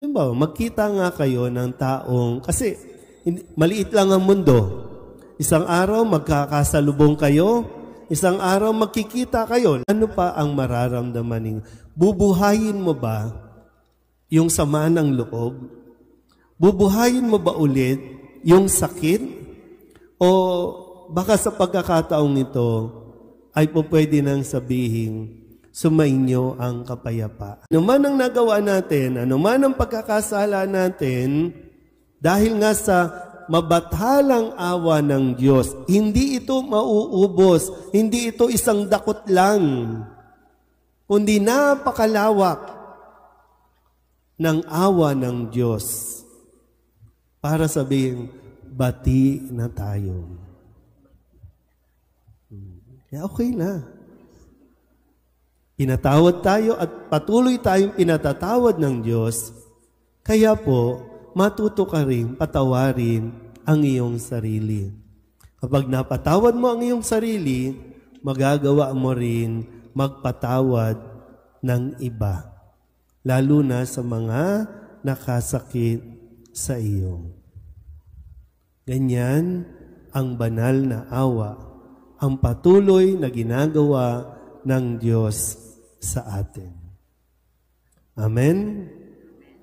Diba, magkita nga kayo ng taong, kasi maliit lang ang mundo. Isang araw magkakasalubong kayo, isang araw magkikita kayo. Ano pa ang mararamdaman ninyo? Bubuhayin mo ba yung sama ng loob? Bubuhayin mo ba ulit yung sakit? O baka sa pagkakataong ito ay po pwede nang sabihin, sumainyo ang kapayapaan. Ano man ang nagawa natin, ano man ang pagkakasala natin, dahil nga sa mabathalang awa ng Diyos, hindi ito mauubos, hindi ito isang dakot lang, kundi napakalawak ng awa ng Diyos para sabihin, bati na tayo. Okay na. Pinatawad tayo at patuloy tayong pinatatawad ng Diyos. Kaya po, matuto ka rin patawarin ang iyong sarili. Kapag napatawad mo ang iyong sarili, magagawa mo rin magpatawad ng iba. Lalo na sa mga nakasakit sa iyo. Ganyan ang banal na awa, ang patuloy na ginagawa ng Diyos sa atin. Amen?